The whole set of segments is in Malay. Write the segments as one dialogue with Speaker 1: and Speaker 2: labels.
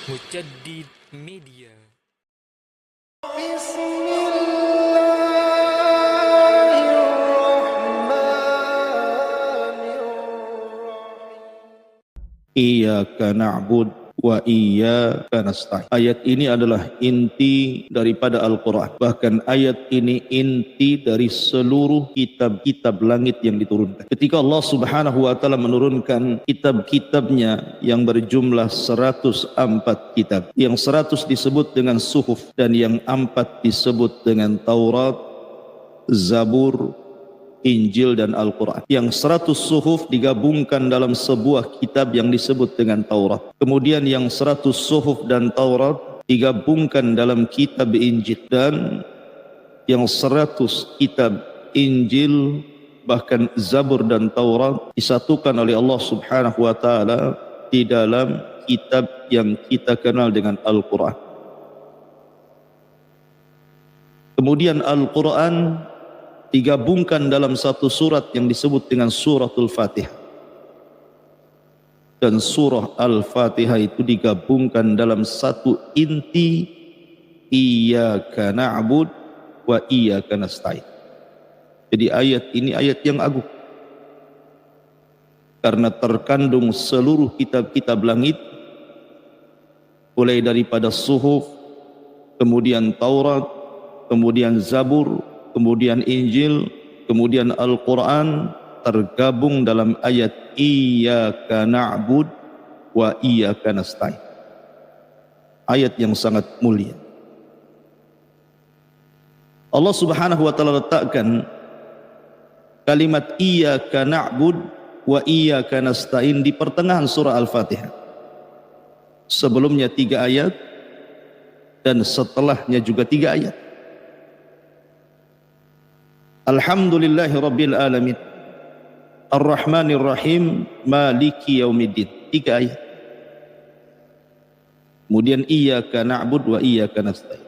Speaker 1: Mujaddid Media.
Speaker 2: Iyyaka na'bud wa iyyaka nasta'in. Ayat ini adalah inti daripada Al-Quran. Bahkan ayat ini inti dari seluruh kitab-kitab langit yang diturunkan. Ketika Allah Subhanahu wa ta'ala menurunkan kitab-kitabnya yang berjumlah 104 kitab, yang 100 disebut dengan suhuf dan yang 4 disebut dengan Taurat, Zabur, Injil dan Al-Quran. Yang 100 suhuf digabungkan dalam sebuah kitab yang disebut dengan Taurat. Kemudian yang 100 suhuf dan Taurat digabungkan dalam kitab Injil. Dan yang 100 kitab Injil bahkan Zabur dan Taurat disatukan oleh Allah Subhanahu wa ta'ala di dalam kitab yang kita kenal dengan Al-Quran. Kemudian Al-Quran digabungkan dalam satu surat yang disebut dengan suratul Fatihah. Dan surah Al-Fatihah itu digabungkan dalam satu inti, Iyyaka na'bud wa iyyaka nasta'in. Jadi ayat ini ayat yang agung, karena terkandung seluruh kitab-kitab langit, mulai daripada suhuf, kemudian Taurat, kemudian Zabur, kemudian Injil, kemudian Al-Quran, tergabung dalam ayat Iyyaka na'bud wa iyyaka nasta'in. Ayat yang sangat mulia. Allah Subhanahu wa ta'ala letakkan kalimat Iyyaka na'bud wa iyyaka nasta'in di pertengahan surah Al-Fatihah. Sebelumnya 3 ayat dan setelahnya juga 3 ayat. Alhamdulillahi Rabbil Alamin, Ar-Rahmanir Rahim, Maliki Yaumiddin. 3 ayat. Kemudian Iyyaka na'bud wa iyyaka nasta'in.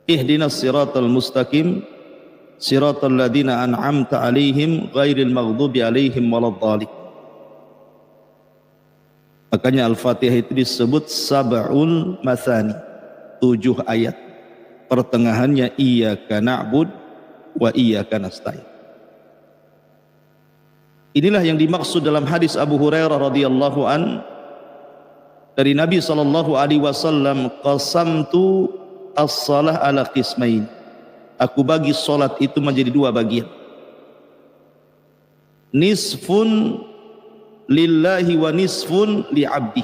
Speaker 2: Ihdinas siratal mustaqim, siratal ladzina an'amta 'alaihim ghairil maghdubi 'alaihim waladdallin. Makanya Al-Fatihah itu disebut sab'ul mathani, 7 ayat. Pertengahannya Iyyaka na'bud wa iyyaka nasta'in. Inilah yang dimaksud dalam hadis Abu Hurairah radhiyallahu an dari Nabi sallallahu alaihi wasallam, qasamtu as-shalah ala qismain. Aku bagi salat itu menjadi 2 bagian. Nisfun lillahi wa nisfun li 'abdi.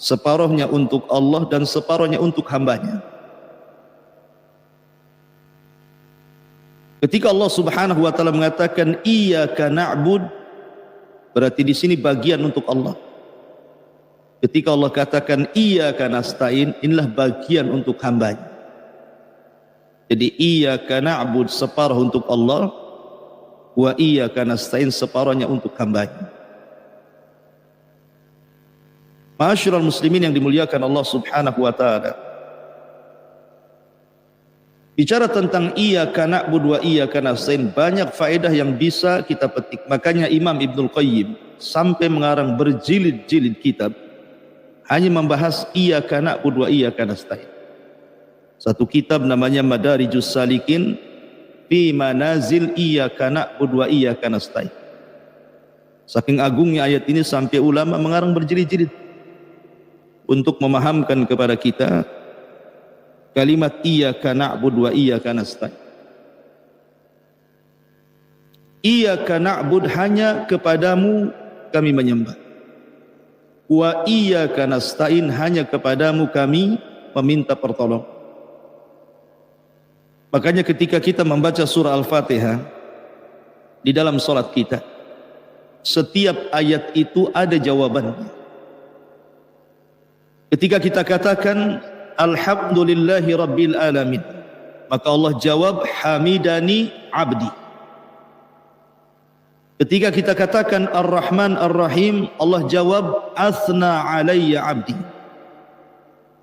Speaker 2: Separuhnya untuk Allah dan separuhnya untuk hambanya. Ketika Allah Subhanahu wa ta'ala mengatakan Iyyaka na'bud, berarti di sini bagian untuk Allah. Ketika Allah katakan Iyyaka nasta'in, inilah bagian untuk hambanya. Jadi Iyyaka na'bud separuh untuk Allah, wa iyyaka nasta'in separuhnya untuk hambanya. Ma'asyiral muslimin yang dimuliakan Allah Subhanahu wa ta'ala, bicara tentang Iyyaka na'bud wa iyyaka nasta'in, banyak faedah yang bisa kita petik. Makanya Imam Ibnul Qayyim sampai mengarang berjilid-jilid kitab hanya membahas Iyyaka na'bud wa iyyaka nasta'in. Satu kitab namanya Madarijus Salikin fi manazil Iyyaka na'bud wa iyyaka nasta'in. Saking agungnya ayat ini sampai ulama mengarang berjilid-jilid untuk memahamkan kepada kita kalimat Iyyaka na'bud wa iyyaka nasta'in. Iyyaka na'bud, hanya kepadamu kami menyembah. Wa iyyaka nasta'in, hanya kepadamu kami meminta pertolongan. Makanya ketika kita membaca surah Al-Fatihah di dalam salat kita, setiap ayat itu ada jawabannya. Ketika kita katakan Alhamdulillahi Rabbil Alamin, maka Allah jawab Hamidani Abdi. Ketika kita katakan Ar-Rahman Ar-Rahim, Allah jawab Asna Alayya Abdi.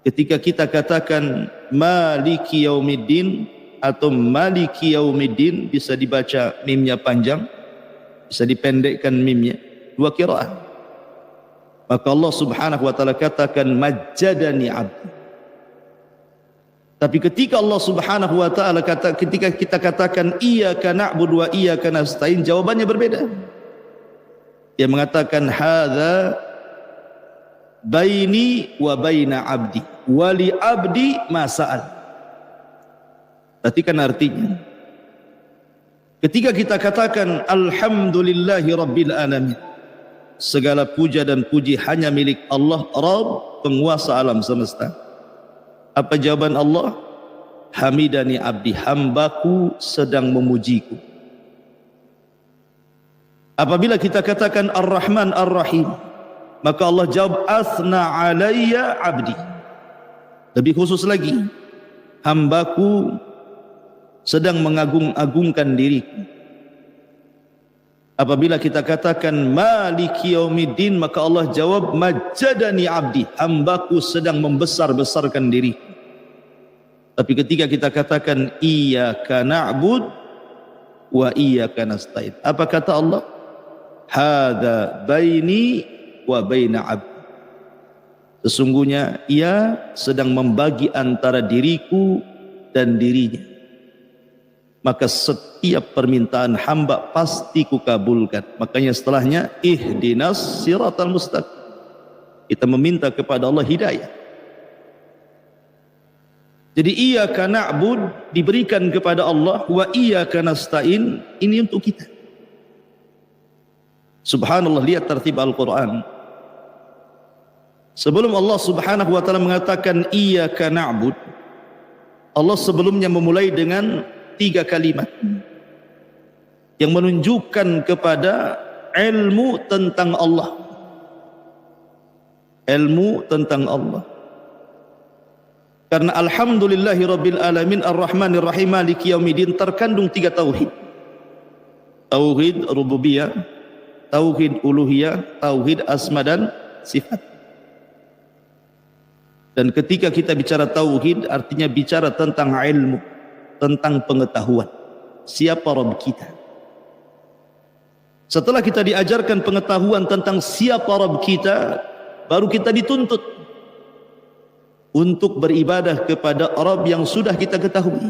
Speaker 2: Ketika kita katakan Maliki Yaumiddin atau Maliki Yaumiddin, bisa dibaca mimnya panjang, bisa dipendekkan mimnya, 2 qiraat. Maka Allah Subhanahu wa taala katakan majjadani abdi. Tapi ketika Allah Subhanahu wa taala ketika kita katakan iyyaka na'budu wa iyyaka nasta'in, jawabannya berbeda. Dia mengatakan hadza baini wa baina abdi wa li abdi ma sa'al. Perhatikan artinya. Ketika kita katakan alhamdulillahi rabbil alamin, segala puja dan puji hanya milik Allah, Rabb, penguasa alam semesta. Apa jawaban Allah? Hamidani abdi, hambaku sedang memujiku. Apabila kita katakan Ar-Rahman Ar-Rahim, maka Allah jawab asna alayya abdi. Lebih khusus lagi, hambaku sedang mengagung-agungkan diriku. Apabila kita katakan Maliki Yaumiddin, maka Allah jawab majjadani abdi, hambaku sedang membesar-besarkan diri. Tapi ketika kita katakan iyyaka na'bud wa iyyaka nasta'in, apa kata Allah? Hadza baini wa baina abdi. Sesungguhnya ia sedang membagi antara diriku dan dirinya. Maka setiap permintaan hamba pasti kukabulkan. Makanya setelahnya ihdinas siratal mustaqim. Kita meminta kepada Allah hidayah. Jadi iyyaka na'bud diberikan kepada Allah, wa iyyaka nasta'in ini untuk kita. Subhanallah, lihat tertib Al-Quran. Sebelum Allah Subhanahu wa taala mengatakan iyyaka na'bud, Allah sebelumnya memulai dengan 3 kalimat yang menunjukkan kepada ilmu tentang Allah. Ilmu tentang Allah. Karena alhamdulillahi rabbil alamin arrahmanir rahim maliki yaumiddin terkandung 3 tauhid. Tauhid rububiyah, tauhid uluhiyah, tauhid asma dan sifat. Dan ketika kita bicara tauhid, artinya bicara tentang ilmu, tentang pengetahuan. Siapa Rabb kita? Setelah kita diajarkan pengetahuan tentang siapa Rabb kita, baru kita dituntut untuk beribadah kepada Rabb yang sudah kita ketahui.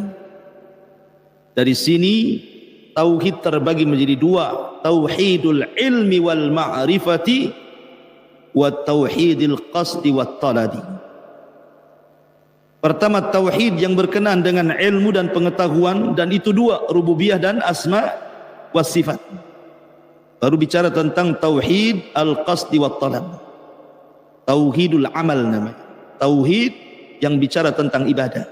Speaker 2: Dari sini tauhid terbagi menjadi 2, tauhidul ilmi wal ma'rifati wa tauhidil qasdi wat taladi. Pertama tauhid yang berkenaan dengan ilmu dan pengetahuan, dan itu 2, rububiyah dan asma wa sifat. Baru bicara tentang tauhid al-qasdi wa talab, tauhidul amal namanya, tauhid yang bicara tentang ibadah.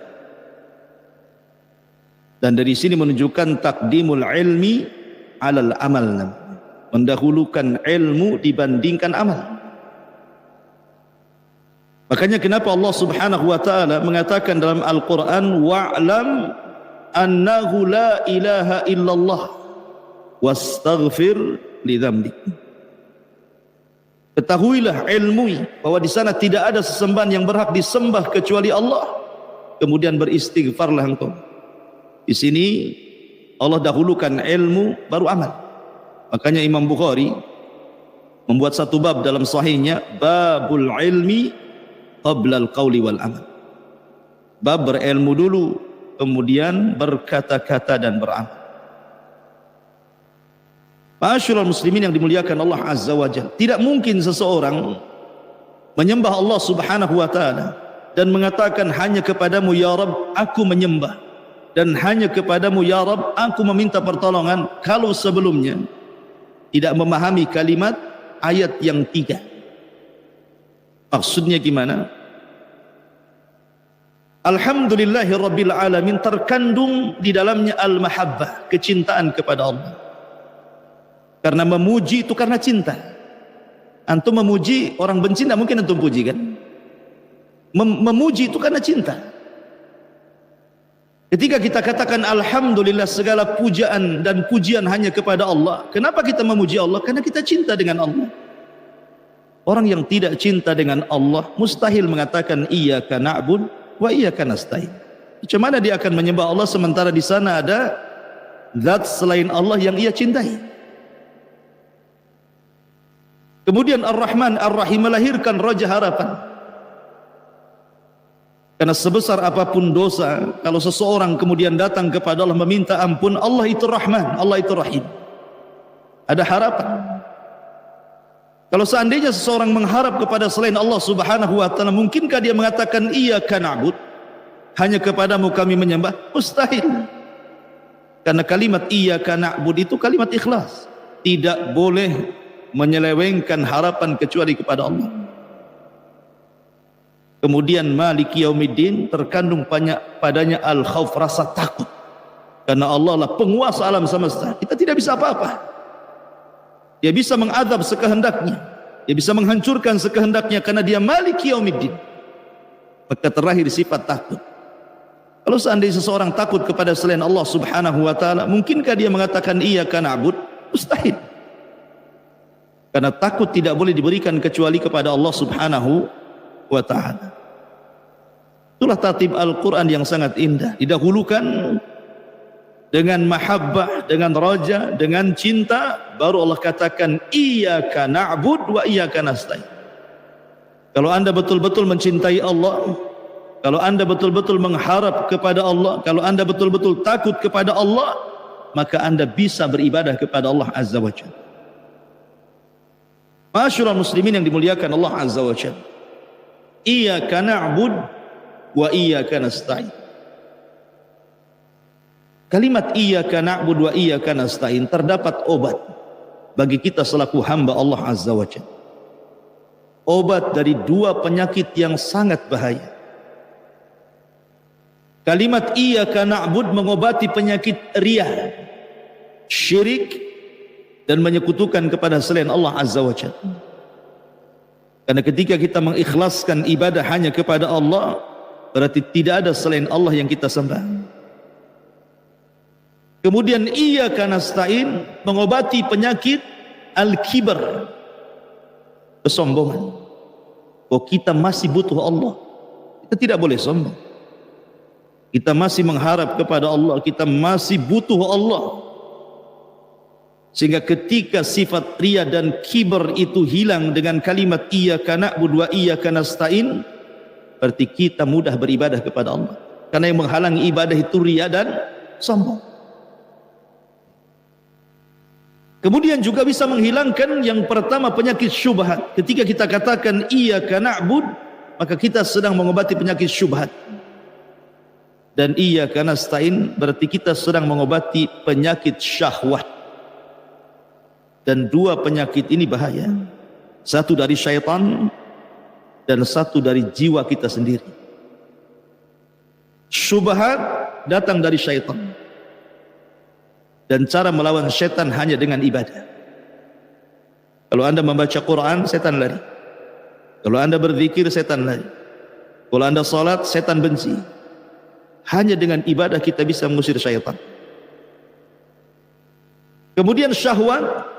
Speaker 2: Dan dari sini menunjukkan takdimul ilmi alal amal namanya, mendahulukan ilmu dibandingkan amal. Makanya kenapa Allah Subhanahu wa taala mengatakan dalam Al-Qur'an wa'lam annahu la ilaha illallah wastaghfir li dzambik. Ketahuilah, ilmui bahwa di sana tidak ada sesembahan yang berhak disembah kecuali Allah. Kemudian beristighfarlah engkau. Di sini Allah dahulukan ilmu baru amal. Makanya Imam Bukhari membuat satu bab dalam sahihnya, babul ilmi qabla al-qawli wal amal. Bab berilmu dulu, kemudian berkata-kata dan beramal. Ma'asyiral muslimin yang dimuliakan Allah Azza wa Jalla, tidak mungkin seseorang menyembah Allah Subhanahu wa taala dan mengatakan hanya kepadamu ya Rabb aku menyembah, dan hanya kepadamu ya Rabb aku meminta pertolongan, kalau sebelumnya tidak memahami kalimat ayat yang 3. Maksudnya gimana? Alhamdulillahi rabbil alamin terkandung di dalamnya al-mahabbah, kecintaan kepada Allah. Karena memuji itu karena cinta. Antum memuji orang benci, tidak mungkin antum puji kan? Memuji itu karena cinta. Ketika kita katakan alhamdulillah segala pujaan dan pujian hanya kepada Allah, kenapa kita memuji Allah? Karena kita cinta dengan Allah. Orang yang tidak cinta dengan Allah mustahil mengatakan iyyaka na'bud wa iyyaka nasta'in. Macam mana dia akan menyembah Allah sementara di sana ada zat selain Allah yang ia cintai? Kemudian Ar-Rahman Ar-Rahim melahirkan Raja Harapan. Karena sebesar apapun dosa, kalau seseorang kemudian datang kepada Allah meminta ampun, Allah itu Rahman, Allah itu Rahim. Ada harapan. Kalau seandainya seseorang mengharap kepada selain Allah Subhanahu wa taala, mungkinkah dia mengatakan iyyaka na'bud, hanya kepadamu kami menyembah? Mustahil. Karena kalimat iyyaka na'bud itu kalimat ikhlas. Tidak boleh menyelewengkan harapan kecuali kepada Allah. Kemudian Maliki Yaumiddin terkandung padanya al-khauf, rasa takut. Karena Allah lah penguasa alam semesta. Kita tidak bisa apa-apa. Dia bisa mengadab sekehendaknya. Dia bisa menghancurkan sekehendaknya karena dia Maliki Yaumiddin. Maka terakhir sifat takut. Kalau seandainya seseorang takut kepada selain Allah Subhanahu wa taala, mungkinkah dia mengatakan iyyaka na'bud? Mustahil. Karena takut tidak boleh diberikan kecuali kepada Allah Subhanahu wa ta'ala. Itulah tertib Al-Quran yang sangat indah. Didahulukan dengan mahabbah, dengan raja, dengan cinta, baru Allah katakan iyyaka na'bud wa iyyaka nasta'in. Kalau anda betul-betul mencintai Allah, kalau anda betul-betul mengharap kepada Allah, kalau anda betul-betul takut kepada Allah, maka anda bisa beribadah kepada Allah Azza wa Jalla. Ma'asyiral muslimin yang dimuliakan Allah Azza wa Jalla, iyyaka na'bud wa iyyaka nasta'in. Kalimat iyyaka na'bud wa iyyaka nasta'in terdapat obat bagi kita selaku hamba Allah Azza wa Jalla. Obat dari dua penyakit yang sangat bahaya. Kalimat iyyaka na'bud mengobati penyakit riya, syirik, dan menyekutukan kepada selain Allah Azza wa Jalla. Karena ketika kita mengikhlaskan ibadah hanya kepada Allah, berarti tidak ada selain Allah yang kita sembah. Kemudian iyyaka nasta'in mengobati penyakit al-kibar, kesombongan. Oh, kita masih butuh Allah, kita tidak boleh sombong. Kita masih mengharap kepada Allah, kita masih butuh Allah. Sehingga ketika sifat riya dan kibar itu hilang dengan kalimat iyyaka na'budu wa iyyaka nasta'in, berarti kita mudah beribadah kepada Allah. Karena yang menghalangi ibadah itu riya dan sombong. Kemudian juga bisa menghilangkan yang pertama penyakit syubhat. Ketika kita katakan iyyaka na'bud, maka kita sedang mengobati penyakit syubhat. Dan iyyaka nasta'in berarti kita sedang mengobati penyakit syahwat. Dan dua penyakit ini bahaya. Satu dari syaitan dan satu dari jiwa kita sendiri. Syubhat datang dari syaitan. Dan cara melawan syaitan hanya dengan ibadah. Kalau anda membaca Quran, setan lari. Kalau anda berzikir, setan lari. Kalau anda salat, setan benci. Hanya dengan ibadah kita bisa mengusir syaitan. Kemudian syahwat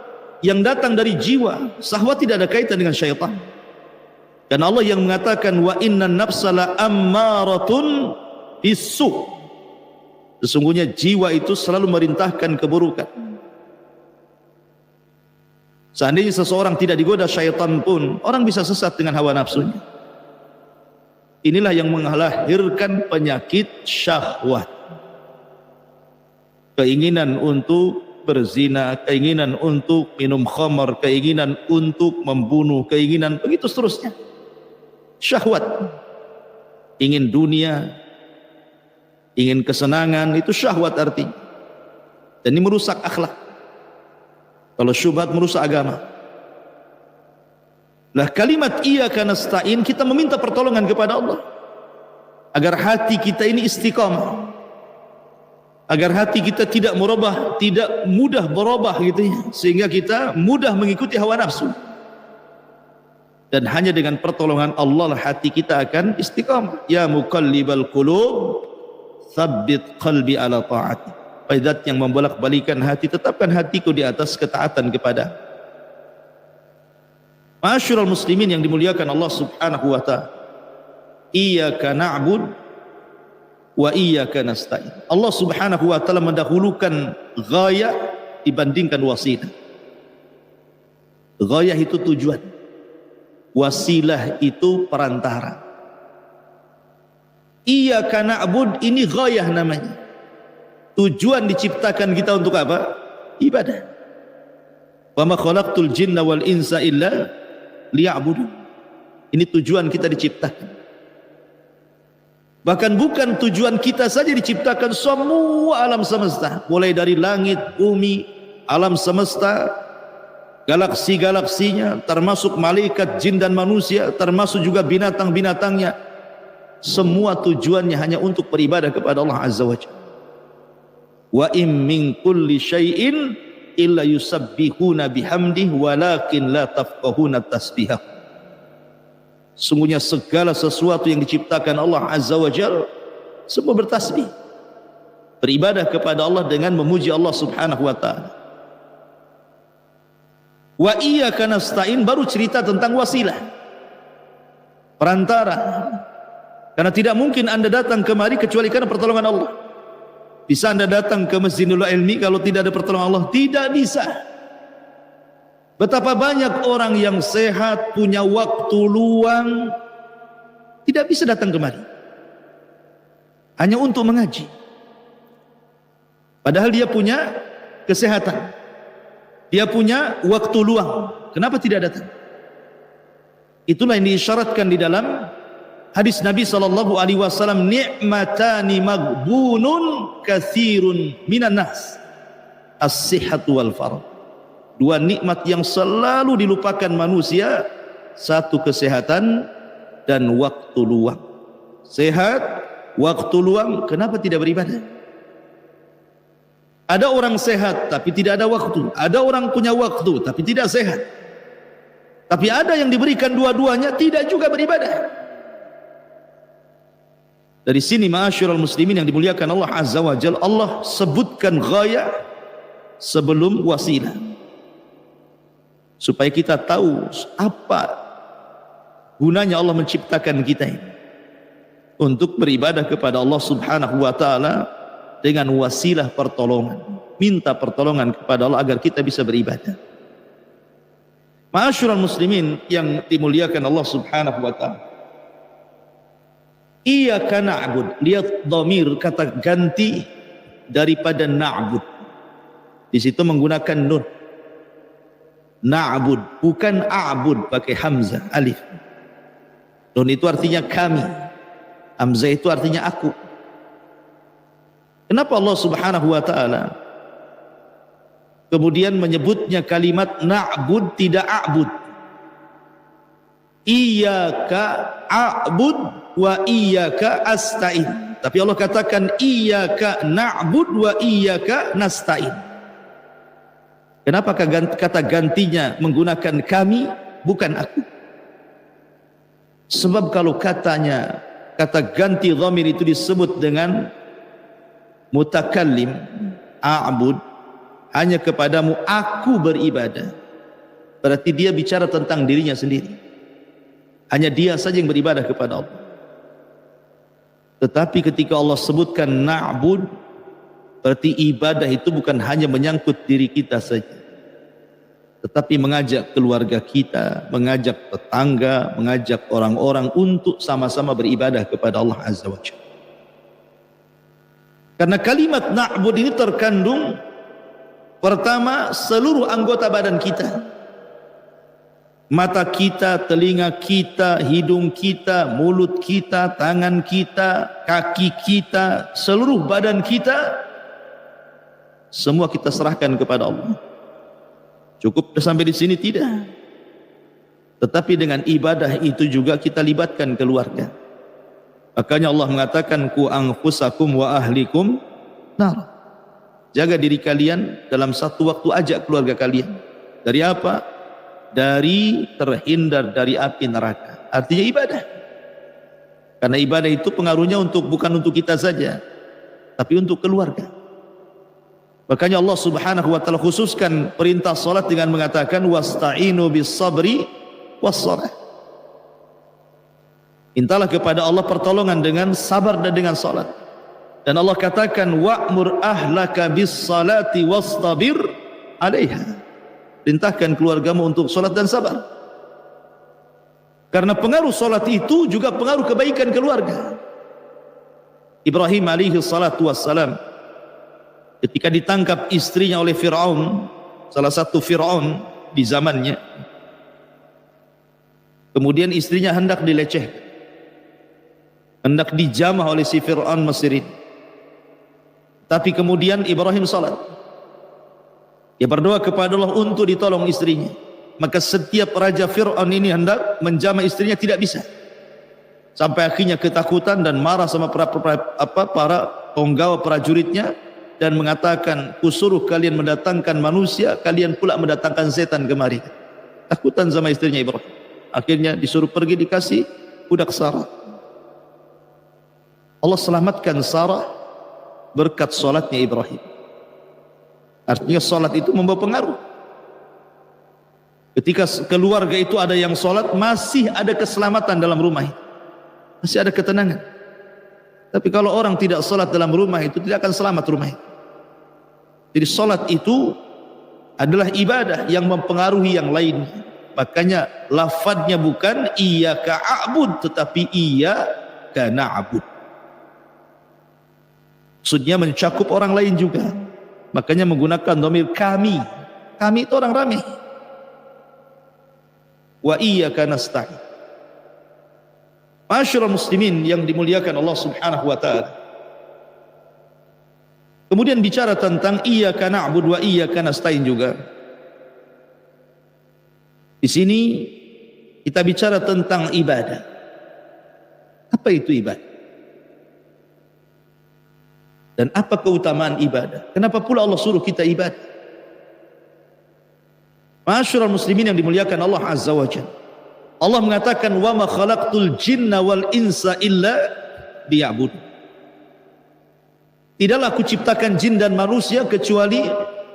Speaker 2: yang datang dari jiwa. Syahwat tidak ada kaitan dengan syaitan. Dan Allah yang mengatakan wa innan nafsala ammaratun bisu. Sesungguhnya jiwa itu selalu merintahkan keburukan. Seandainya seseorang tidak digoda syaitan pun, orang bisa sesat dengan hawa nafsunya. Inilah yang melahirkan penyakit syahwat. Keinginan untuk berzina, keinginan untuk minum khamar, keinginan untuk membunuh, keinginan begitu seterusnya. Syahwat. Ingin dunia, ingin kesenangan, itu syahwat artinya. Dan ini merusak akhlak. Kalau syubhat merusak agama. Lah kalimat iyyaka nasta'in, kita meminta pertolongan kepada Allah agar hati kita ini istiqamah, agar hati kita tidak merubah, tidak mudah berubah gitu ya, sehingga kita mudah mengikuti hawa nafsu. Dan hanya dengan pertolongan Allah lah hati kita akan istiqamah. Ya muqallibal qulub, tsabbit qalbi ala ta'ati. Zat yang membolak-balikan hati, tetapkan hatiku di atas ketaatan kepada. Ma'asyiral muslimin yang dimuliakan Allah Subhanahu wa ta'ala, iyyaka na'bud wa iyyaka nasta'in. Allah Subhanahu wa ta'ala mendahulukan ghaya dibandingkan wasilah. Ghayah itu tujuan, wasilah itu perantara. Iyyaka na'bud ini ghayah namanya. Tujuan diciptakan kita untuk apa? Ibadah. Wa ma khalaqtul jinna wal insa illa liya'budun. Ini tujuan kita diciptakan. Bahkan bukan tujuan kita saja diciptakan, semua alam semesta, mulai dari langit, bumi, alam semesta, galaksi-galaksinya, termasuk malaikat, jin dan manusia, termasuk juga binatang-binatangnya. Semua tujuannya hanya untuk beribadah kepada Allah Azza wa Jalla. Wa im min kulli syai'in illa yusabbihuna bihamdihi walakin la tafqahuna tasbihah. Sungguhnya segala sesuatu yang diciptakan Allah Azza wa Jalla semua bertasbih, beribadah kepada Allah dengan memuji Allah Subhanahu wa ta'ala. Wa iyyaka nasta'in baru cerita tentang wasilah, perantara. Karena tidak mungkin Anda datang kemari kecuali karena pertolongan Allah. Bisa Anda datang ke Masjidul Ilmi kalau tidak ada pertolongan Allah? Tidak bisa. Betapa banyak orang yang sehat, punya waktu luang, tidak bisa datang kemari, hanya untuk mengaji. Padahal dia punya kesehatan, dia punya waktu luang, kenapa tidak datang? Itulah yang diisyaratkan di dalam hadis Nabi SAW, ni'matani maghbunun katsirun minan nas, as-sihhatu wal faragh. Dua nikmat yang selalu dilupakan manusia, satu kesehatan dan waktu luang. Sehat, waktu luang, kenapa tidak beribadah? Ada orang sehat tapi tidak ada waktu, ada orang punya waktu tapi tidak sehat. Tapi ada yang diberikan dua-duanya tidak juga beribadah. Dari sini ma'asyiral muslimin yang dimuliakan Allah Azza wa Jalla, Allah sebutkan ghayah sebelum wasilah, supaya kita tahu apa gunanya Allah menciptakan kita ini, untuk beribadah kepada Allah Subhanahu wa ta'ala dengan wasilah pertolongan, minta pertolongan kepada Allah agar kita bisa beribadah. Ma'asyiral muslimin yang dimuliakan Allah Subhanahu wa ta'ala, iyyaka na'bud, lihat dhamir kata ganti daripada na'bud, di situ menggunakan nun. Na'bud, bukan a'bud pakai hamzah alif. Nun itu artinya kami, hamzah itu artinya aku. Kenapa Allah Subhanahu wa ta'ala kemudian menyebutnya kalimat na'bud, tidak a'bud? Iyyaka a'bud wa iyyaka asta'in. Tapi Allah katakan iyyaka na'bud wa iyyaka nasta'in. Kenapa kata gantinya menggunakan kami, bukan aku? Sebab kalau kata ganti dhamir itu disebut dengan mutakallim, a'bud, hanya kepadamu aku beribadah, berarti dia bicara tentang dirinya sendiri. Hanya dia saja yang beribadah kepada Allah. Tetapi ketika Allah sebutkan na'bud, berarti ibadah itu bukan hanya menyangkut diri kita saja, tetapi mengajak keluarga kita, mengajak tetangga, mengajak orang-orang untuk sama-sama beribadah kepada Allah Azza wa Jalla. Karena kalimat na'bud ini terkandung pertama seluruh anggota badan kita, mata kita, telinga kita, hidung kita, mulut kita, tangan kita, kaki kita, seluruh badan kita, semua kita serahkan kepada Allah. Cukup sampai di sini? Tidak. Tetapi dengan ibadah itu juga kita libatkan keluarga. Makanya Allah mengatakan ku anfusakum wa ahlikum nar. Jaga diri kalian dalam satu waktu, ajak keluarga kalian. Dari apa? Dari terhindar dari api neraka. Artinya ibadah. Karena ibadah itu pengaruhnya bukan untuk kita saja, tapi untuk keluarga. Makanya Allah Subhanahu wa ta'ala khususkan perintah salat dengan mengatakan wasta'inu bis sabri was salah. Mintalah kepada Allah pertolongan dengan sabar dan dengan salat. Dan Allah katakan wa'mur ahlaka bis salati wastabir 'alaiha. Perintahkan keluargamu untuk solat dan sabar. Karena pengaruh solat itu juga pengaruh kebaikan keluarga. Ibrahim alaihi salatu wassalam ketika ditangkap istrinya oleh Fir'aun, salah satu Fir'aun di zamannya, kemudian istrinya hendak dilecehkan, hendak dijamah oleh si Fir'aun Mesirin. Tapi kemudian Ibrahim salat. Dia berdoa kepada Allah untuk ditolong istrinya. Maka setiap raja Fir'aun ini hendak menjamah istrinya tidak bisa. Sampai akhirnya ketakutan dan marah sama para penggawa prajuritnya dan mengatakan, kusuruh kalian mendatangkan manusia, kalian pula mendatangkan setan kemari. Takutan sama istrinya Ibrahim. Akhirnya disuruh pergi dikasih budak Sarah. Allah selamatkan Sarah berkat salatnya Ibrahim. Artinya salat itu membawa pengaruh. Ketika keluarga itu ada yang salat, masih ada keselamatan dalam rumah itu, masih ada ketenangan. Tapi kalau orang tidak salat dalam rumah itu, tidak akan selamat rumah itu. Jadi salat itu adalah ibadah yang mempengaruhi yang lain. Makanya lafadznya bukan iyyaka a'bud, tetapi iyyaka na'bud. Maksudnya mencakup orang lain juga. Makanya menggunakan dhamir kami. Kami itu orang ramai. Wa iyyaka nasta'in. Ma'asyiral muslimin yang dimuliakan Allah Subhanahu wa taala. Kemudian bicara tentang iyyaka na'budu wa iyyaka nasta'in juga. Di sini kita bicara tentang ibadah. Apa itu ibadah? Dan apa keutamaan ibadah? Kenapa pula Allah suruh kita ibadah? Ma'asyiral muslimin yang dimuliakan Allah Azza wa Jalla. Allah mengatakan, wa ma khalaqtul jinna wal insa illa liya'budun. Tidaklah aku ciptakan jin dan manusia kecuali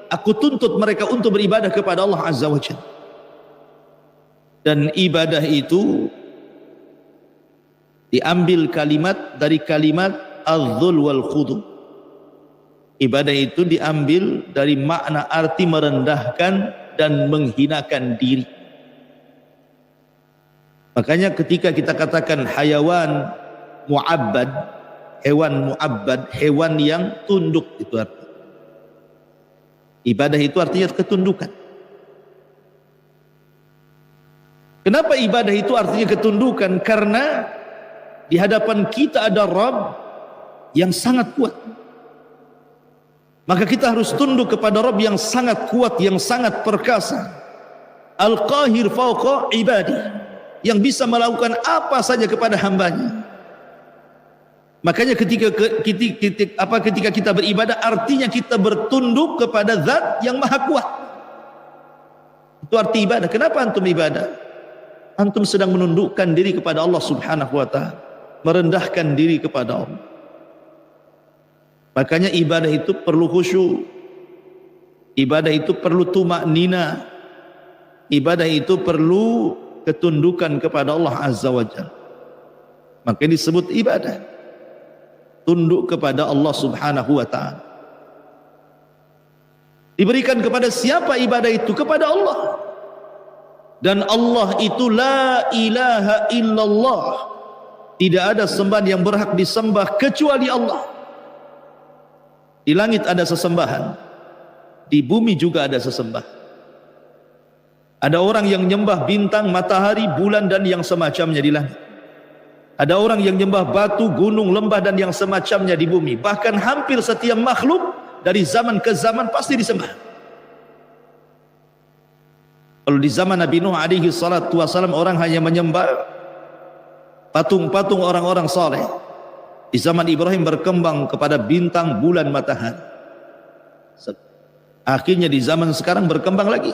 Speaker 2: aku tuntut mereka untuk beribadah kepada Allah Azza wa Jalla. Dan ibadah itu diambil kalimat dari kalimat az-zul wal khudu. Ibadah itu diambil dari makna arti merendahkan dan menghinakan diri. Makanya ketika kita katakan hayawan mu'abbad, hewan mu'abbad, hewan yang tunduk, itu artinya. Ibadah itu artinya ketundukan. Kenapa ibadah itu artinya ketundukan? Karena di hadapan kita ada Rabb yang sangat kuat. Maka kita harus tunduk kepada Rabb yang sangat kuat, yang sangat perkasa. Al-Qahir fawqa ibadi, yang bisa melakukan apa saja kepada hambanya. Makanya ketika kita beribadah, artinya kita bertunduk kepada Zat yang maha kuat. Itu arti ibadah. Kenapa antum ibadah? Antum sedang menundukkan diri kepada Allah Subhanahu wa ta'ala, merendahkan diri kepada Allah. Makanya ibadah itu perlu khusyuk, ibadah itu perlu tumaknina, ibadah itu perlu ketundukan kepada Allah Azza wa Jalla. Maka disebut ibadah, tunduk kepada Allah Subhanahu wa ta'ala. Diberikan kepada siapa ibadah itu? Kepada Allah. Dan Allah itu la ilaha illallah, tidak ada sembahan yang berhak disembah kecuali Allah. Di langit ada sesembahan, di bumi juga ada sesembahan. Ada orang yang nyembah bintang, matahari, bulan dan yang semacamnya di langit. Ada orang yang nyembah batu, gunung, lembah dan yang semacamnya di bumi. Bahkan hampir setiap makhluk dari zaman ke zaman pasti disembah. Kalau di zaman Nabi Nuh alaihi salatu wasalam, orang hanya menyembah patung-patung orang-orang saleh. Di zaman Ibrahim berkembang kepada bintang, bulan, matahari. Akhirnya di zaman sekarang berkembang lagi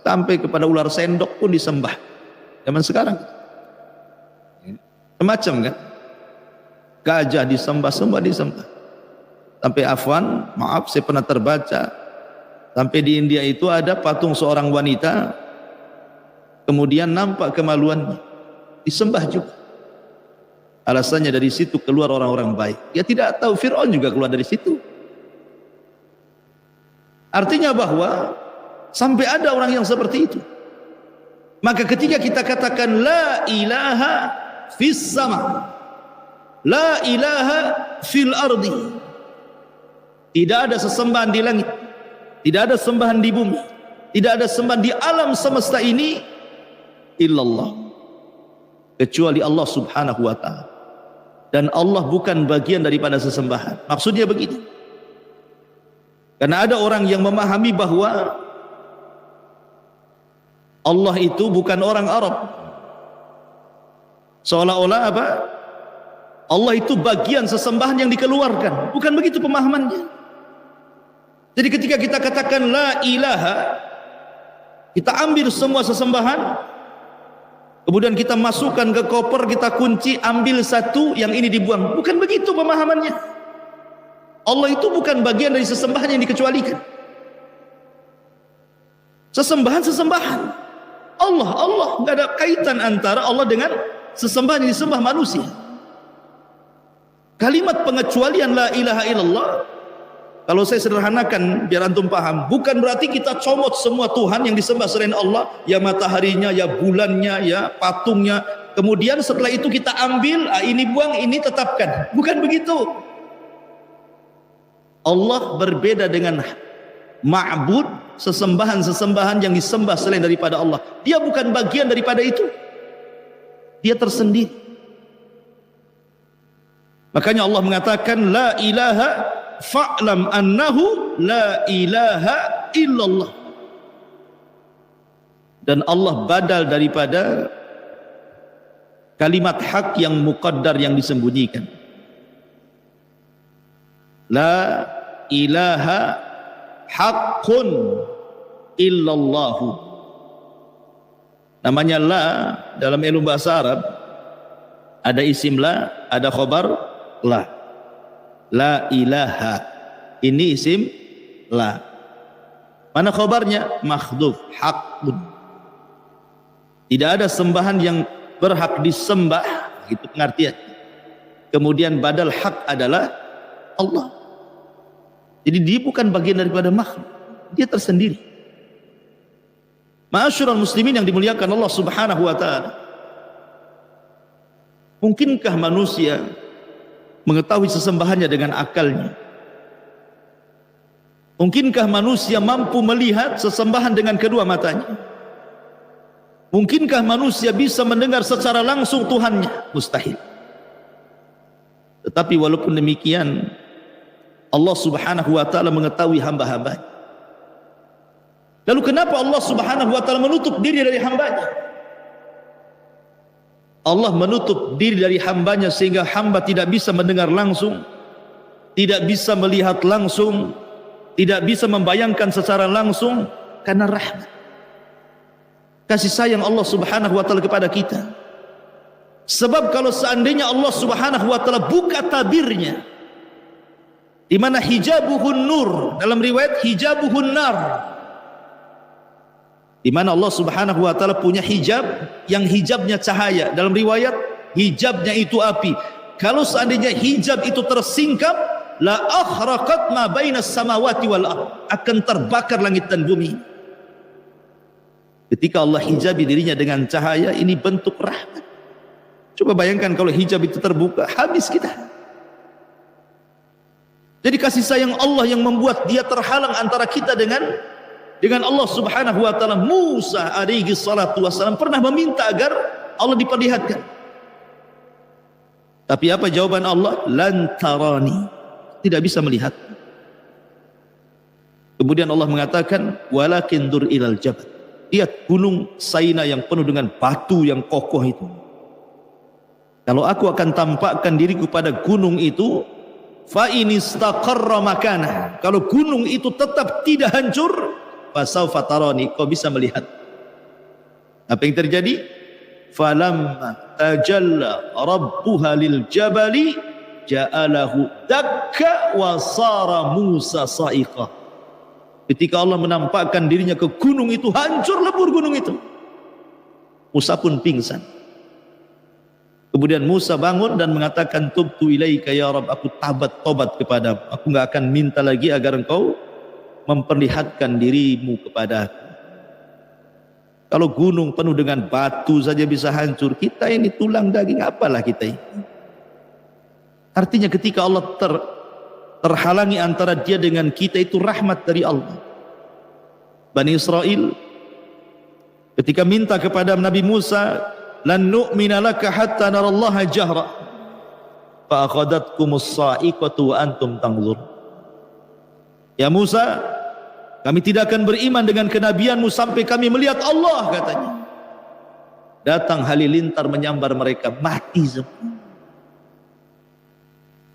Speaker 2: sampai kepada ular sendok pun disembah. Zaman sekarang semacam kan, gajah disembah, semua disembah. Sampai afwan, maaf saya pernah terbaca, sampai di India itu ada patung seorang wanita, kemudian nampak kemaluannya, disembah juga. Alasannya dari situ keluar orang-orang baik. Ya tidak tahu, Fir'aun juga keluar dari situ. Artinya bahwa Sampai ada orang yang seperti itu. Maka ketika kita katakan la ilaha fis sama, la ilaha fil ardi, tidak ada sesembahan di langit, tidak ada sembahan di bumi, tidak ada sembahan di alam semesta ini illallah, kecuali Allah subhanahu wa ta'ala. Dan Allah bukan bagian daripada sesembahan. Maksudnya begitu. Karena ada orang yang memahami bahwa Allah itu bukan orang Arab. Seolah-olah apa? Allah itu bagian sesembahan yang dikeluarkan. Bukan begitu pemahamannya. Jadi ketika kita katakan la ilaha, kita ambil semua sesembahan, kemudian kita masukkan ke koper, kita kunci, ambil satu, yang ini dibuang. Bukan begitu pemahamannya. Allah itu bukan bagian dari sesembahan yang dikecualikan. Sesembahan Allah nggak ada kaitan antara Allah dengan sesembahan yang disembah manusia. Kalimat pengecualian la ilaha illallah, kalau saya sederhanakan biar antum paham, bukan berarti kita comot semua Tuhan yang disembah selain Allah, ya mataharinya, ya bulannya, ya patungnya, kemudian setelah itu kita ambil, ini buang, ini tetapkan. Bukan begitu. Allah berbeda dengan ma'bud, sesembahan-sesembahan yang disembah selain daripada Allah. Dia bukan bagian daripada itu. Dia tersendiri. Makanya Allah mengatakan la ilaha fa'lam annahu la ilaha illallah. Dan Allah badal daripada kalimat hak yang muqaddar yang disembunyikan. La ilaha haqqun illallahu. Namanya la dalam ilmu bahasa Arab ada isim la, ada khobar la. La ilaha, ini isim la. Mana khobarnya? Makhdhuf, haqqun. Tidak ada sembahan yang berhak disembah, itu pengertian. Kemudian badal hak adalah Allah. Jadi dia bukan bagian daripada makhluk, dia tersendiri. Ma'asyiral muslimin yang dimuliakan Allah subhanahu wa ta'ala, mungkinkah manusia mengetahui sesembahannya dengan akalnya? Mungkinkah manusia mampu melihat sesembahan dengan kedua matanya? Mungkinkah manusia bisa mendengar secara langsung Tuhannya? Mustahil. Tetapi walaupun demikian, Allah subhanahu wa ta'ala mengetahui hamba-hambanya. Lalu kenapa Allah subhanahu wa ta'ala menutup diri dari hambanya? Allah menutup diri dari hambanya sehingga hamba tidak bisa mendengar langsung, tidak bisa melihat langsung, tidak bisa membayangkan secara langsung, karena rahmat, kasih sayang Allah subhanahu wa ta'ala kepada kita. Sebab kalau seandainya Allah subhanahu wa ta'ala buka tabirnya, di mana hijabuhun nur, dalam riwayat hijabuhun nar, di mana Allah subhanahu wa ta'ala punya hijab yang hijabnya cahaya, dalam riwayat hijabnya itu api. Kalau seandainya hijab itu tersingkap, la akhraqat ma bainas samawati wal ardh, akan terbakar langit dan bumi. Ketika Allah hijabi dirinya dengan cahaya, ini bentuk rahmat. Coba bayangkan kalau hijab itu terbuka, habis kita. Jadi kasih sayang Allah yang membuat dia terhalang antara kita dengan Allah subhanahu wa ta'ala. Musa alaihi salatu wassalam pernah meminta agar Allah diperlihatkan. Tapi apa jawaban Allah? Lan tarani, tidak bisa melihat. Kemudian Allah mengatakan walakin dur ilal jabal, lihat gunung Saina yang penuh dengan batu yang kokoh itu. Kalau aku akan tampakkan diriku pada gunung itu, fa in istaqarra makanah, kalau gunung itu tetap tidak hancur, fasaufa tarani, kau bisa melihat. Apa yang terjadi? Falamma tajalla rabbuha lil jabali ja'alahu dakka wa sara Musa sa'iqa. Ketika Allah menampakkan dirinya ke gunung itu, hancur lebur gunung itu. Musa pun pingsan. Kemudian Musa bangun dan mengatakan, tubtu ilaika ya Rabb, aku tobat kepadamu. Aku enggak akan minta lagi agar engkau memperlihatkan dirimu kepada aku. Kalau gunung penuh dengan batu saja bisa hancur, kita ini tulang daging, apalah kita ini. Artinya ketika Allah terhalangi antara dia dengan kita, itu rahmat dari Allah. Bani Israel ketika minta kepada Nabi Musa, lan nu'mina laka hatta narallaha jahra fa akhadhatkumus sa'iqatu wa antum tanzur. Ya Musa, kami tidak akan beriman dengan kenabianmu sampai kami melihat Allah, katanya. Datang halilintar menyambar mereka, mati semua.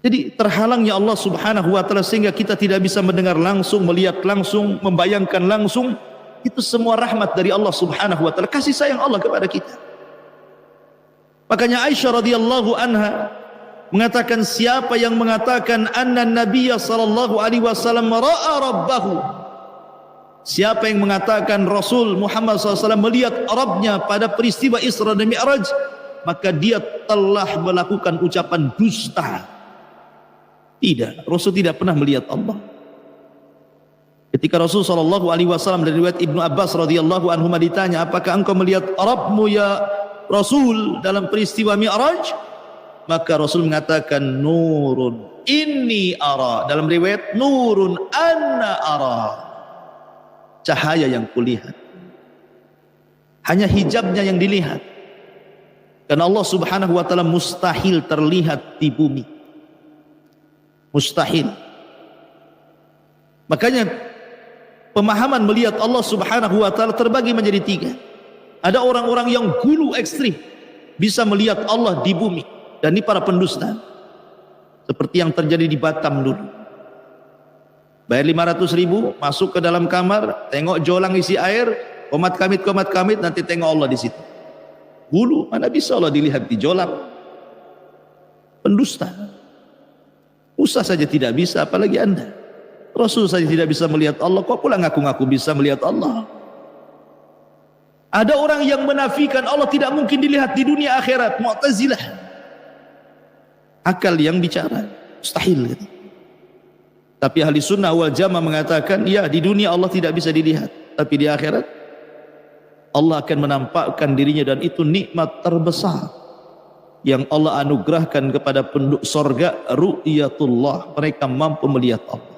Speaker 2: Jadi terhalangnya Allah subhanahu wa ta'ala sehingga kita tidak bisa mendengar langsung, melihat langsung, membayangkan langsung. Itu semua rahmat dari Allah subhanahu wa ta'ala, kasih sayang Allah kepada kita. Makanya Aisyah radhiyallahu anha mengatakan, siapa yang mengatakan anna nabiyya sallallahu alaihi wasallam ra'a rabbahu, siapa yang mengatakan Rasul Muhammad SAW melihat Rabbnya pada peristiwa Isra dan Mi'raj, maka dia telah melakukan ucapan dusta. Tidak, Rasul tidak pernah melihat Allah. Ketika Rasul SAW dari riwayat Ibnu Abbas radhiyallahu anhu ditanya, apakah engkau melihat Rabbmu ya Rasul dalam peristiwa Mi'raj? Maka Rasul mengatakan, nurun inni ara. Dalam riwayat, nurun anna ara. Cahaya yang kulihat. Hanya hijabnya yang dilihat. Karena Allah subhanahu wa ta'ala mustahil terlihat di bumi. Mustahil. Makanya pemahaman melihat Allah subhanahu wa ta'ala terbagi menjadi tiga. Ada orang-orang yang gulu ekstrim, bisa melihat Allah di bumi. Dan ini para pendusta. Seperti yang terjadi di Batam dulu. Bayar 500.000, masuk ke dalam kamar, tengok jolang isi air, komat kamit, nanti tengok Allah di situ. Gulu, mana bisa Allah dilihat di jolang? Pendusta. Musa saja tidak bisa, apalagi Anda. Rasul saja tidak bisa melihat Allah, kok pula ngaku-ngaku bisa melihat Allah? Ada orang yang menafikan Allah tidak mungkin dilihat di dunia akhirat, Mu'tazilah. Akal yang bicara, mustahil. Gitu. Tapi ahli sunnah wal jamaah mengatakan, ya di dunia Allah tidak bisa dilihat, tapi di akhirat Allah akan menampakkan dirinya, dan itu nikmat terbesar yang Allah anugerahkan kepada penduduk sorga, ru'yatullah, mereka mampu melihat Allah.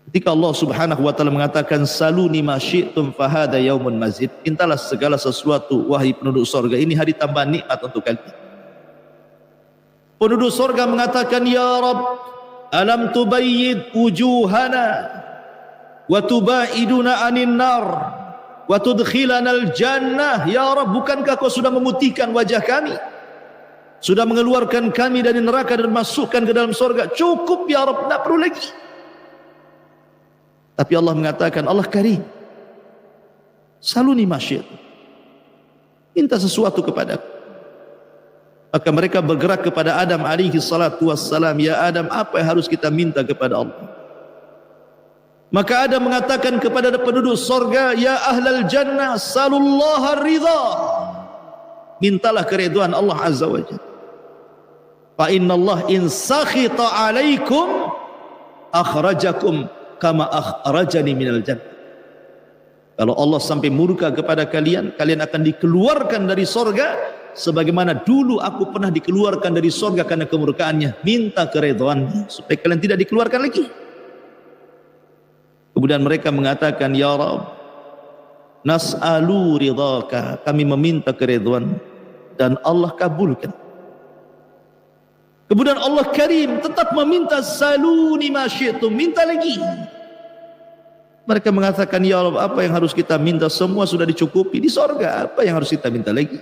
Speaker 2: Ketika Allah subhanahu wa ta'ala mengatakan, saluni ma syi'tum fahada yaumun mazid, mintalah segala sesuatu wahai penduduk sorga, ini hari tambahan nikmat untuk kalian. Penduduk sorga mengatakan, ya Rabb, alam tubayyid wujuhana wa tubaiduna anin nar wa tudkhilanal jannah. Ya Rabb, bukankah kau sudah memutihkan wajah kami, sudah mengeluarkan kami dari neraka dan masukkan ke dalam surga? Cukup ya Rabb, tak perlu lagi. Tapi Allah mengatakan, Allah karim, saluni masyid, minta sesuatu kepadaku. Maka mereka bergerak kepada Adam alaihi salatu wassalam, ya Adam, apa yang harus kita minta kepada Allah? Maka Adam mengatakan kepada penduduk sorga, ya ahlal jannah, salullaha ridha, mintalah keridhaan Allah azza wa jalla. Fa inna Allah in sakhita alaikum akhrajakum kama akhrajani minal jannah. Kalau Allah sampai murka kepada kalian, kalian akan dikeluarkan dari sorga sebagaimana dulu aku pernah dikeluarkan dari sorga karena kemurkaannya. Minta keridhaannya supaya kalian tidak dikeluarkan lagi. Kemudian mereka mengatakan, ya Rabb, nas'alu ridhaka, kami meminta keridhaan, dan Allah kabulkan. Kemudian Allah karim, tetap meminta, saluni ma syi'tum, minta lagi. Mereka mengatakan, ya Rabb, apa yang harus kita minta? Semua sudah dicukupi di sorga, apa yang harus kita minta lagi?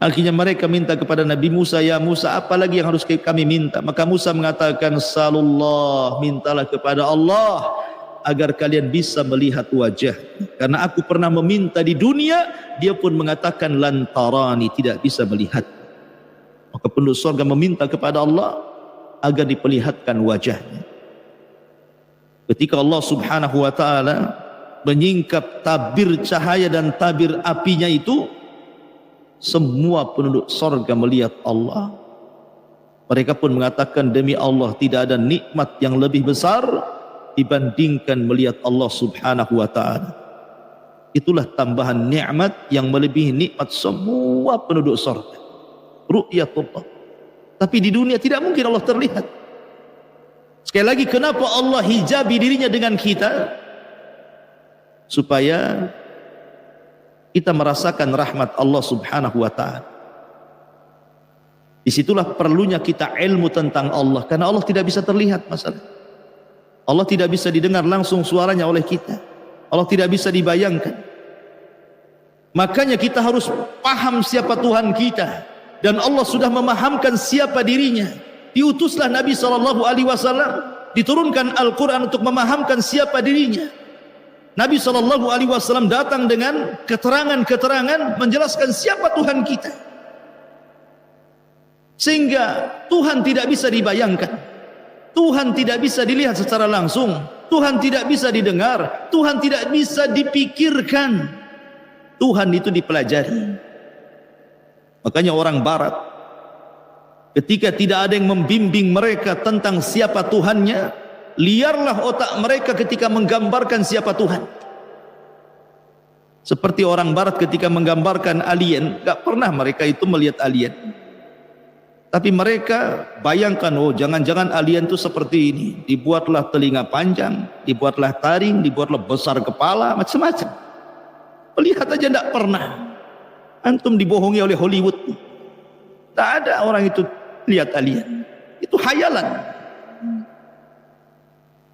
Speaker 2: Akhirnya mereka minta kepada Nabi Musa, ya Musa, apa lagi yang harus kami minta? Maka Musa mengatakan, salullah, mintalah kepada Allah agar kalian bisa melihat wajah. Karena aku pernah meminta di dunia, dia pun mengatakan lantarani, tidak bisa melihat. Maka penduduk surga meminta kepada Allah agar diperlihatkan wajahnya. Ketika Allah subhanahu wa ta'ala menyingkap tabir cahaya dan tabir apinya itu, semua penduduk surga melihat Allah. Mereka pun mengatakan, demi Allah, tidak ada nikmat yang lebih besar dibandingkan melihat Allah subhanahu wa ta'ala. Itulah tambahan nikmat yang melebihi nikmat semua penduduk surga. Ru'yatullah. Tapi di dunia tidak mungkin Allah terlihat. Sekali lagi, kenapa Allah hijabi dirinya dengan kita? Supaya kita merasakan rahmat Allah subhanahu wa ta'ala. Disitulah perlunya kita ilmu tentang Allah, karena Allah tidak bisa terlihat masalah. Allah tidak bisa didengar langsung suaranya oleh kita. Allah tidak bisa dibayangkan. Makanya kita harus paham siapa Tuhan kita, dan Allah sudah memahamkan siapa dirinya. Diutuslah Nabi SAW, diturunkan Al-Quran untuk memahamkan siapa dirinya. Nabi SAW datang dengan keterangan-keterangan menjelaskan siapa Tuhan kita, sehingga Tuhan tidak bisa dibayangkan, Tuhan tidak bisa dilihat secara langsung, Tuhan tidak bisa didengar, Tuhan tidak bisa dipikirkan. Tuhan itu dipelajari. Makanya orang barat, ketika tidak ada yang membimbing mereka tentang siapa Tuhannya, liarlah otak mereka ketika menggambarkan siapa Tuhan. Seperti orang barat ketika menggambarkan alien, gak pernah mereka itu melihat alien. Tapi mereka bayangkan, oh jangan-jangan alien itu seperti ini. Dibuatlah telinga panjang, dibuatlah taring, dibuatlah besar kepala, macam-macam. Melihat aja tidak pernah. Antum dibohongi oleh Hollywood. Tak ada orang itu lihat alien. Itu hayalan.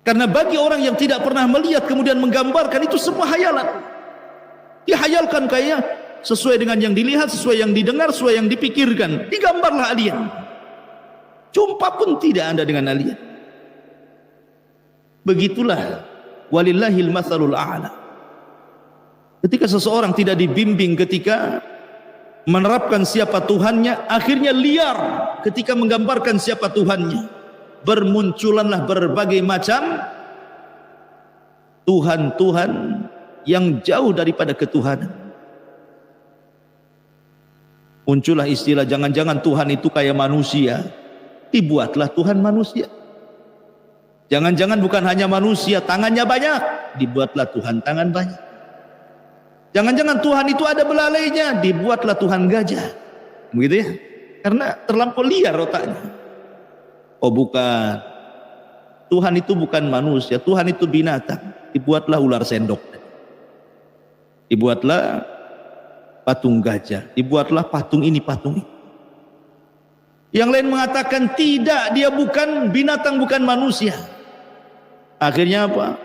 Speaker 2: Karena bagi orang yang tidak pernah melihat kemudian menggambarkan, itu semua hayalan. Dihayalkan kayak sesuai dengan yang dilihat, sesuai yang didengar, sesuai yang dipikirkan. Digambarlah alien. Jumpa pun tidak ada dengan alien. Begitulah walillahil matsalul a'la. Ketika seseorang tidak dibimbing ketika menerapkan siapa Tuhannya, akhirnya liar ketika menggambarkan siapa Tuhannya. Bermunculanlah berbagai macam Tuhan-Tuhan yang jauh daripada ketuhanan. Muncullah istilah jangan-jangan Tuhan itu kayak manusia. Dibuatlah Tuhan manusia. Jangan-jangan bukan hanya manusia, tangannya banyak. Dibuatlah Tuhan tangan banyak. Jangan-jangan Tuhan itu ada belalainya. Dibuatlah Tuhan gajah. Begitu ya? Karena terlampau liar otaknya. Oh bukan, Tuhan itu bukan manusia, Tuhan itu binatang. Dibuatlah ular sendok, dibuatlah patung gajah, dibuatlah patung ini patung ini. Yang lain mengatakan tidak, dia bukan binatang, bukan manusia. Akhirnya apa?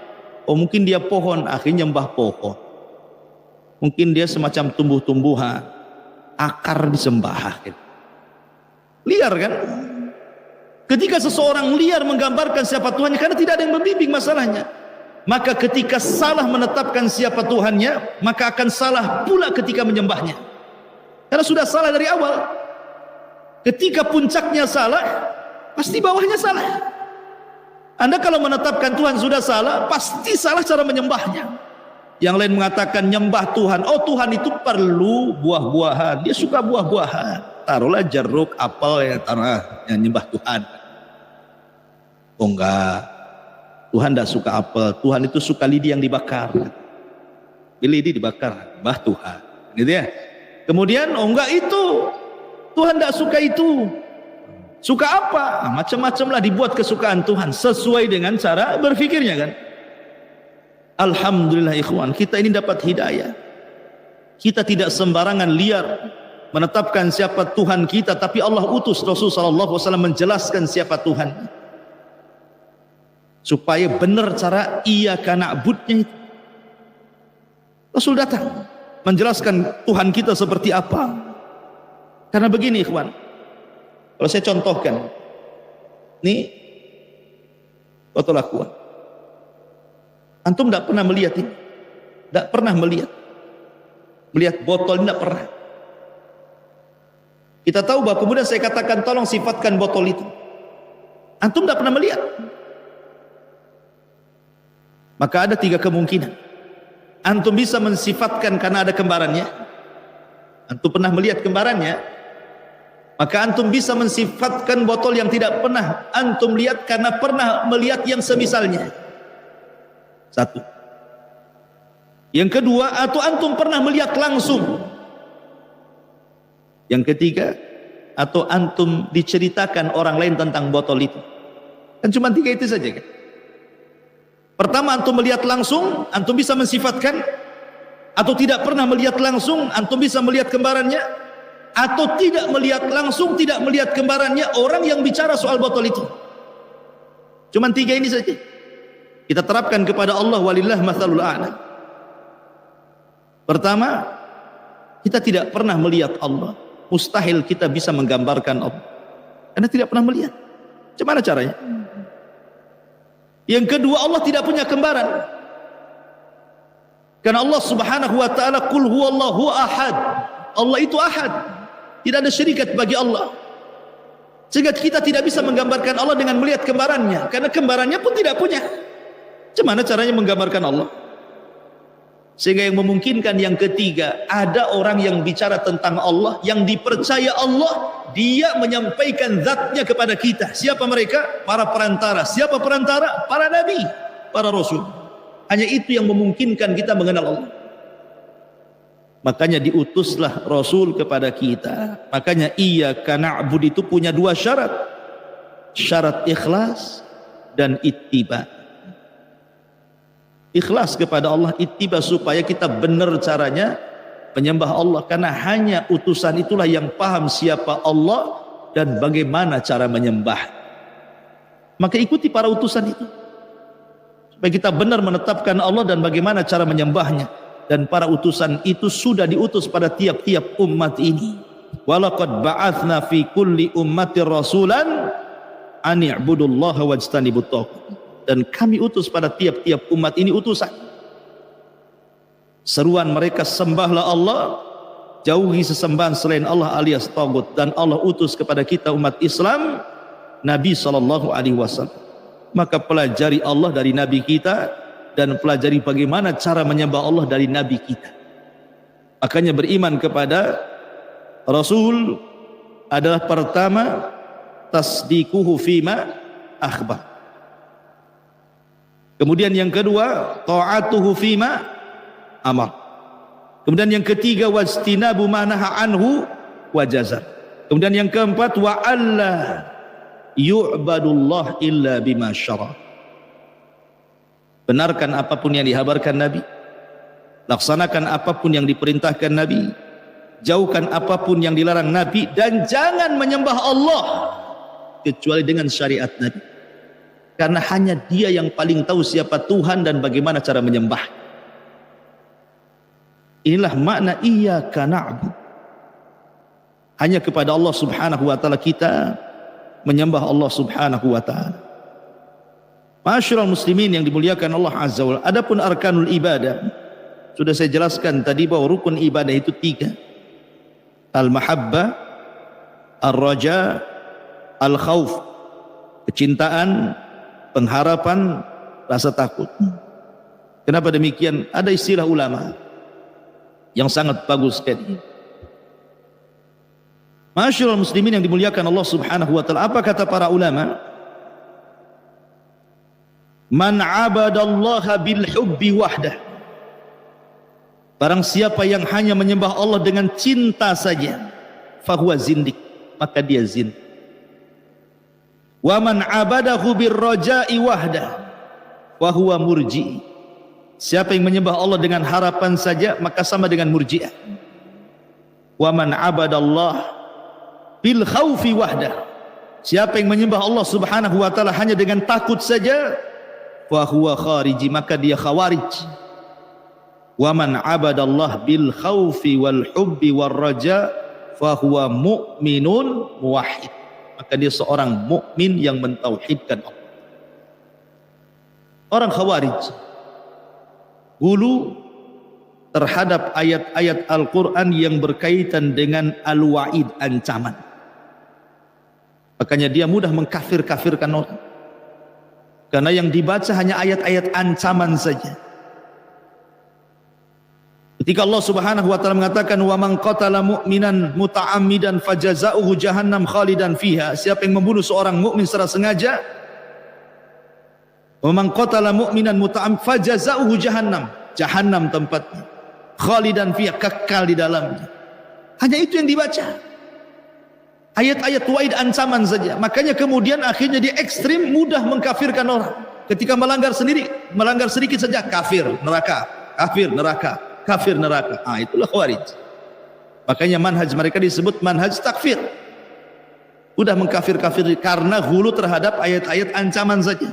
Speaker 2: Oh mungkin dia pohon, akhirnya nyembah pohon. Mungkin dia semacam tumbuh-tumbuhan, akar disembah. Liar kan? Ketika seseorang liar menggambarkan siapa Tuhannya, karena tidak ada yang membimbing masalahnya, maka ketika salah menetapkan siapa Tuhannya, maka akan salah pula ketika menyembahnya. Karena sudah salah dari awal. Ketika puncaknya salah, pasti bawahnya salah. Anda kalau menetapkan Tuhan sudah salah, pasti salah cara menyembahnya. Yang lain mengatakan nyembah Tuhan, oh Tuhan itu perlu buah-buahan, dia suka buah-buahan. Taruhlah jeruk, apel, ya taruh yang nyembah Tuhan. Oh enggak, Tuhan tidak suka apel, Tuhan itu suka lidi yang dibakar. Lidi dibakar, mbah Tuhan, gitu ya. Kemudian oh enggak, itu Tuhan tidak suka itu. Suka apa? Nah, macam-macam lah dibuat kesukaan Tuhan sesuai dengan cara berfikirnya kan. Alhamdulillah ikhwan, kita ini dapat hidayah. Kita tidak sembarangan liar menetapkan siapa Tuhan kita, tapi Allah utus Rasul sallallahu alaihi wasallam menjelaskan siapa Tuhan, supaya benar cara iyyaka na'budnya itu. Rasul datang menjelaskan Tuhan kita seperti apa. Karena begini ikhwan, kalau saya contohkan ini botol aqua, antum tidak pernah melihat ini, tidak pernah melihat botol ini, tidak pernah. Kita tahu bahwa kemudian saya katakan tolong sifatkan botol itu, antum tidak pernah melihat. Maka ada 3 kemungkinan. Antum bisa mensifatkan karena ada kembarannya, antum pernah melihat kembarannya, maka antum bisa mensifatkan botol yang tidak pernah antum lihat karena pernah melihat yang semisalnya. 1. Yang kedua, atau antum pernah melihat langsung. Yang ketiga, atau antum diceritakan orang lain tentang botol itu. Kan cuma 3 itu saja kan. Pertama, antum melihat langsung, antum bisa mensifatkan. Atau tidak pernah melihat langsung, antum bisa melihat kembarannya. Atau tidak melihat langsung, tidak melihat kembarannya orang yang bicara soal botol itu. Cuma 3 ini saja. Kita terapkan kepada Allah, walillah mathalul a'la. Pertama, kita tidak pernah melihat Allah. Mustahil kita bisa menggambarkan Allah, karena tidak pernah melihat. Bagaimana caranya? Yang kedua, Allah tidak punya kembaran. Karena Allah subhanahu wa ta'ala, Qul huwallahu ahad. Allah itu ahad. Tidak ada syirikat bagi Allah. Sehingga kita tidak bisa menggambarkan Allah dengan melihat kembarannya. Karena kembarannya pun tidak punya. Bagaimana caranya menggambarkan Allah? Sehingga yang memungkinkan yang ketiga, ada orang yang bicara tentang Allah, yang dipercaya Allah, dia menyampaikan zatnya kepada kita. Siapa mereka? Para perantara. Siapa perantara? Para nabi, para rasul. Hanya itu yang memungkinkan kita mengenal Allah. Makanya diutuslah rasul kepada kita. Makanya iyyaka na'budu itu punya 2 syarat. Syarat ikhlas dan ittiba. Ikhlas kepada Allah, ittiba supaya kita benar caranya menyembah Allah, karena hanya utusan itulah yang paham siapa Allah dan bagaimana cara menyembah. Maka ikuti para utusan itu supaya kita benar menetapkan Allah dan bagaimana cara menyembahnya. Dan para utusan itu sudah diutus pada tiap-tiap umat ini. Walaqad ba'atsna fi kulli ummatir rasulan an i'budullaha wajtanibut taghut. Dan kami utus pada tiap-tiap umat ini utusan. Seruan mereka, sembahlah Allah, jauhi sesembahan selain Allah alias tagut. Dan Allah utus kepada kita umat Islam Nabi SAW. Maka pelajari Allah dari Nabi kita, dan pelajari bagaimana cara menyembah Allah dari Nabi kita. Makanya beriman kepada Rasul adalah pertama, tasdikuhu fima akhbar. Kemudian yang kedua, ta'atuhu fima amar. Kemudian yang ketiga, wajtinabu ma naha anhu wa jazar. Kemudian yang keempat, wa alla yu'badullah illa bima syara. Benarkan apapun yang dihabarkan Nabi, laksanakan apapun yang diperintahkan Nabi, jauhkan apapun yang dilarang Nabi, dan jangan menyembah Allah kecuali dengan syariat Nabi. Karena hanya dia yang paling tahu siapa Tuhan dan bagaimana cara menyembah. Inilah makna iyyaka na'budu. Hanya kepada Allah subhanahu wa ta'ala kita menyembah Allah subhanahu wa ta'ala. Ma'asyiral muslimin yang dimuliakan Allah azza wa jalla. Adapun arkanul ibadah, sudah saya jelaskan tadi bahwa rukun ibadah itu 3. Al-mahabbah, ar-raja, al-khauf. Kecintaan, pengharapan, rasa takut. Kenapa demikian? Ada istilah ulama yang sangat bagus sekali. Ma'asyiral muslimin yang dimuliakan Allah subhanahu wa ta'ala, apa kata para ulama? Man abadallaha bil hubbi wahdah. Barang siapa yang hanya menyembah Allah dengan cinta saja, fahuwa zindik, maka dia zindik. Wa man abadahu birraja'i wahdah wa huwa murji'. Siapa yang menyembah Allah dengan harapan saja, maka sama dengan murji'ah. Wa man abadallah bil khaufi wahdah. Siapa yang menyembah Allah subhanahu wa ta'ala hanya dengan takut saja, wa huwa khariji, maka dia khawarij. Wa man abadallah bil khaufi wal hubbi war raja fa huwa mu'minun muwahhid, maka dia seorang mukmin yang mentauhidkan Allah. Orang khawarij hulu terhadap ayat-ayat Al-Quran yang berkaitan dengan al-wa'id, ancaman. Makanya dia mudah mengkafir-kafirkan orang, karena yang dibaca hanya ayat-ayat ancaman saja. Ketika Allah subhanahu wa ta'ala mengatakan wa man qatala mu'minan muta'ammidan fajaza'uhu jahannam khalidan fiha, siapa yang membunuh seorang mukmin secara sengaja, wa man qatala mu'minan muta'ammidan fajaza'uhu jahannam, Jahannam tempatnya. Khalidan fiha, kekal di dalamnya. Hanya itu yang dibaca. Ayat-ayat waid ancaman saja. Makanya kemudian akhirnya dia ekstrim, mudah mengkafirkan orang. Ketika melanggar sedikit saja kafir, neraka, kafir, neraka, kafir, neraka. Itulah Khawarij. Makanya manhaj mereka disebut manhaj takfir. Udah mengkafir-kafir karena hulu terhadap ayat-ayat ancaman saja.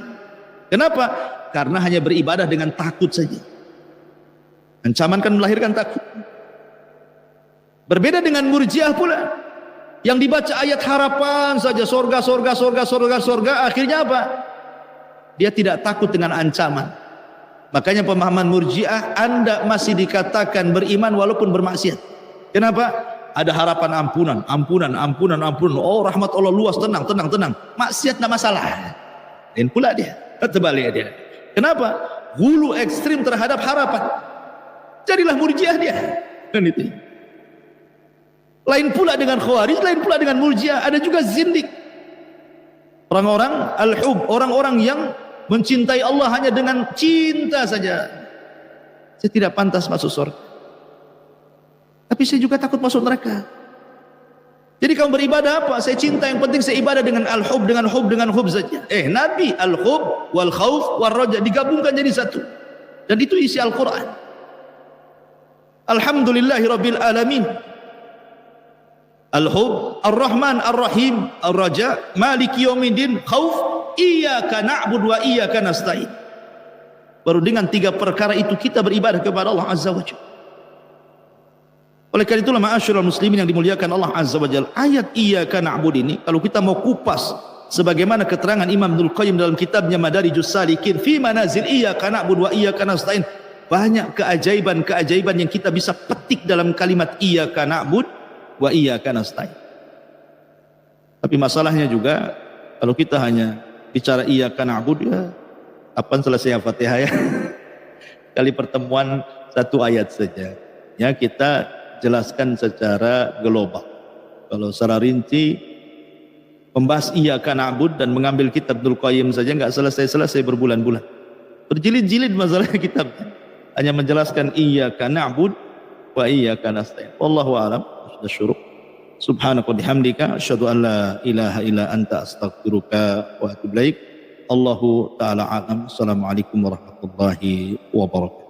Speaker 2: Kenapa? Karena hanya beribadah dengan takut saja. Ancaman kan melahirkan takut. Berbeda dengan Murji'ah pula, yang dibaca ayat harapan saja, sorga, sorga, sorga, sorga, sorga. Akhirnya apa? Dia tidak takut dengan ancaman. Makanya pemahaman Murji'ah, Anda masih dikatakan beriman walaupun bermaksiat. Kenapa? Ada harapan ampunan, ampunan, ampunan, ampunan. Oh, rahmat Allah luas, tenang, tenang, tenang. Maksiat tidak masalah. Dan pula dia, terbalik dia. Kenapa? Hulu ekstrim terhadap harapan. Jadilah Murji'ah dia. Dan itu. Lain pula dengan Khawarij, lain pula dengan Murji'ah. Ada juga zindik. Orang-orang al-hub, orang-orang yang mencintai Allah hanya dengan cinta saja. Saya tidak pantas masuk surga, tapi saya juga takut masuk neraka. Jadi kamu beribadah apa? Saya cinta, yang penting saya ibadah dengan al-hub, dengan hub, dengan hub saja. Nabi al-hub wal khauf wal raja digabungkan jadi satu. Dan itu isi Al-Quran. Alhamdulillahi rabbil alamin. Al-hub, ar-rahman, ar-rahim, ar-raja, maliki yaumiddin, khauf, iyyaka na'budu wa iyyaka nasta'in. Baru dengan 3 perkara itu kita beribadah kepada Allah Azza wa Jalla. Oleh karena itulah ma'asyiral muslimin yang dimuliakan Allah Azza wa Jalla, ayat iyyaka na'budu ini kalau kita mau kupas sebagaimana keterangan Imam Ibnul Qayyim dalam kitabnya Madarijus Salikin fi manazil iyyaka na'budu wa iyyaka nasta'in, banyak keajaiban-keajaiban yang kita bisa petik dalam kalimat iyyaka na'budu wa iyyaka nasta'in. Tapi masalahnya juga kalau kita hanya bicara iyyaka na'budu, ya kapan selesai Al-Fatihah ya? Kali pertemuan 1 ayat saja. Ya, kita jelaskan secara global. Kalau secara rinci membahas iyyaka na'budu dan mengambil kitab Ibnul Qayyim saja enggak selesai-selesai berbulan-bulan. Berjilid-jilid masalahnya kitab. Hanya menjelaskan iyyaka na'budu wa iyyaka nasta'in. Wallahu a'lam. Syuruk. Subhanaka bihamdika asyhadu an la ilaha illa anta astaghfiruka wa atubu ilaik. Allahu taala alam. Assalamualaikum warahmatullahi wabarakatuh.